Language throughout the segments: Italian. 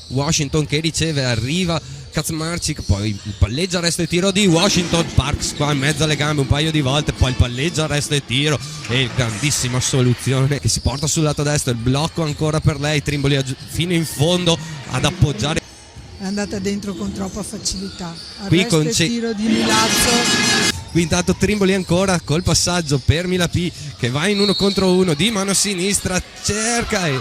Washington che riceve, arriva Kaczmarczyk, poi il palleggio, arresto e tiro di Washington. Parks qua in mezzo alle gambe un paio di volte, poi il palleggio, arresto e tiro e grandissima soluzione che si porta sul lato destro, il blocco ancora per lei, Trimboli fino in fondo ad appoggiare. È andata dentro con troppa facilità, Qui arresto con e tiro di Milazzo. Qui intanto Trimboli ancora col passaggio per Milapì che va in 1 contro 1 di mano sinistra, cerca e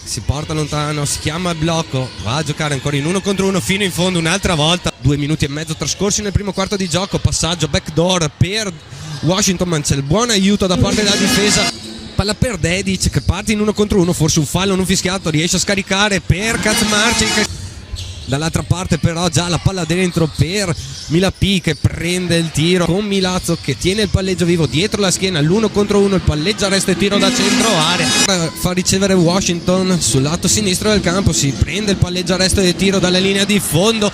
si porta lontano, si chiama il blocco, va a giocare ancora in 1 contro 1 fino in fondo un'altra volta. 2 minuti e mezzo trascorsi nel primo quarto di gioco, passaggio backdoor per Washington, ma c'è il buon aiuto da parte della difesa. Palla per Dedic che parte in 1 contro 1, forse un fallo non fischiato, riesce a scaricare per Kaczmarczyk. Dall'altra parte però già la palla dentro per Milapì che prende il tiro con Milazzo che tiene il palleggio vivo dietro la schiena, l'1 contro 1, il palleggio, arresto e tiro da centro area. Fa ricevere Washington sul lato sinistro del campo, si prende il palleggio, arresto e tiro dalla linea di fondo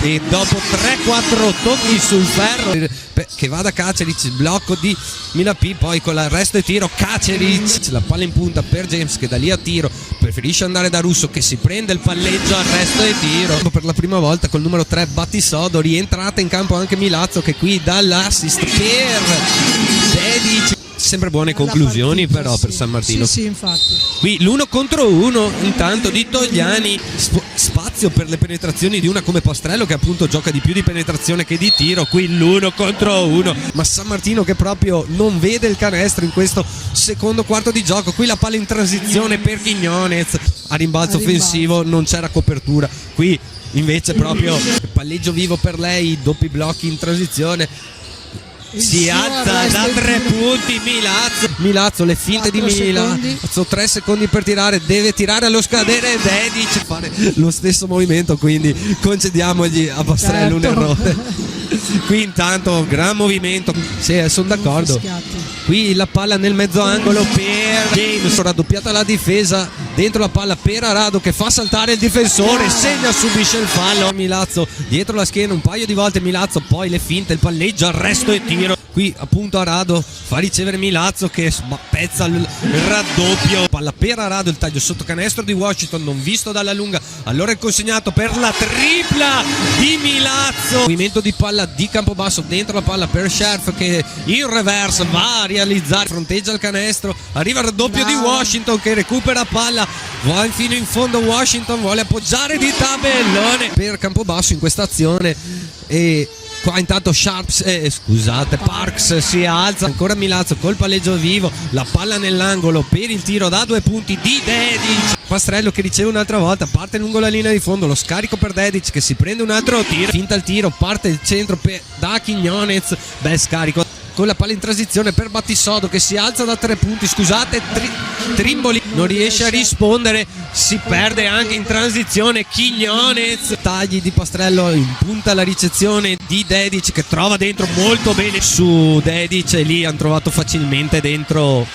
e dopo 3-4 tocchi sul ferro che va da Kaceric, il blocco di Milapì, poi con l'arresto e tiro Kaceric, la palla in punta per James che da lì a tiro preferisce andare da Russo che si prende il palleggio, arresto e tiro. Per la prima volta col numero 3 Battisodo, rientrata in campo anche Milazzo che qui dà l'assist per Dedic. Sempre buone conclusioni partita, però sì, per San Martino. Sì, infatti. Qui l'1 contro 1 intanto di Togliani, spazio per le penetrazioni di una come Pastrello che appunto gioca di più di penetrazione che di tiro. Qui l'1 contro 1, ma San Martino che proprio non vede il canestro in questo secondo quarto di gioco. Qui la palla in transizione per Quiñones, a rimbalzo offensivo non c'era copertura. Qui invece proprio palleggio vivo per lei, doppi blocchi in transizione. Si alza da 3 punti Milazzo, le finte di Milazzo, 3 secondi per tirare, deve tirare allo scadere Dedic, fare lo stesso movimento, quindi concediamogli a Pastrello un errore. Qui intanto gran movimento, sì, sono d'accordo. Qui la palla nel mezzo angolo per James, raddoppiata la difesa, dentro la palla per Arado che fa saltare il difensore, segna, subisce il fallo. Milazzo dietro la schiena un paio di volte, Milazzo, poi le finte, il palleggio, arresto e tiro. Qui appunto Arado fa ricevere Milazzo che spezza il raddoppio, palla per Arado, il taglio sotto canestro di Washington non visto dalla lunga, allora è consegnato per la tripla di Milazzo. Movimento di palla di Campobasso, dentro la palla per Scherf che in reverse va a realizzare, fronteggia il canestro, arriva il raddoppio di Washington che recupera palla, va fino in fondo Washington, vuole appoggiare di tabellone per Campobasso in questa azione e qua intanto Parks si alza, ancora Milazzo col palleggio vivo, la palla nell'angolo per il tiro da 2 punti di Dedic. Pastrello che riceve un'altra volta, parte lungo la linea di fondo, lo scarico per Dedic che si prende un altro tiro, finta il tiro, parte il centro da Quiñones, bel scarico con la palla in transizione per Battisodo che si alza da 3 punti, scusate, Trimboli non riesce a rispondere, si perde anche in transizione Quiñones, tagli di Pastrello, in punta la ricezione di Dedic che trova dentro molto bene su Dedic e lì hanno trovato facilmente dentro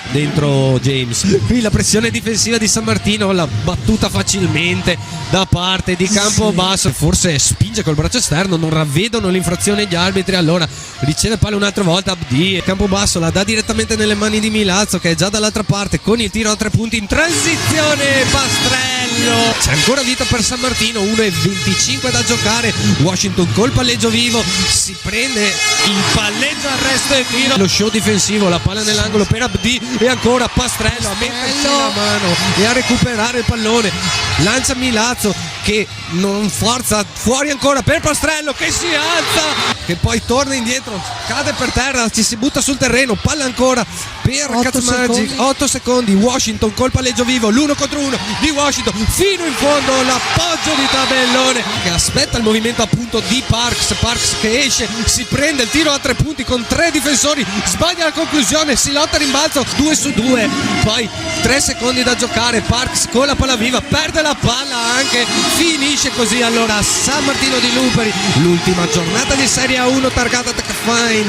James. Qui la pressione difensiva di San Martino, la battuta facilmente da parte di Campobasso, forse spinge col braccio esterno, non ravvedono l'infrazione gli arbitri, allora riceve palla un'altra volta Abdi, Campobasso la dà direttamente nelle mani di Milazzo che è già dall'altra parte con il tiro a 3 punti in transizione, Pastrello, c'è ancora vita per San Martino, 1:25 da giocare, Washington col palleggio vivo, si prende il palleggio, arresto e tiro, lo show difensivo, la palla nell'angolo per Abdi e ancora Pastrello a metterci la mano e a recuperare il pallone, lancia Milazzo che non forza, fuori ancora per Pastrello che si alza, che poi torna indietro, cade per terra, ci si butta sul terreno, palla ancora per Kaczmarczyk, 8 secondi, Washington col palleggio vivo, l'1 contro 1 di Washington, fino in fondo l'appoggio di tabellone che aspetta il movimento appunto di Parks che esce, si prende il tiro a 3 punti con 3 difensori, sbaglia la conclusione, si lotta a rimbalzo 2 su 2, poi 3 secondi da giocare, Parks con la palla viva, perde la palla anche, finisce così allora San Martino di Luperi, l'ultima giornata di Serie A1 targata Tech Find.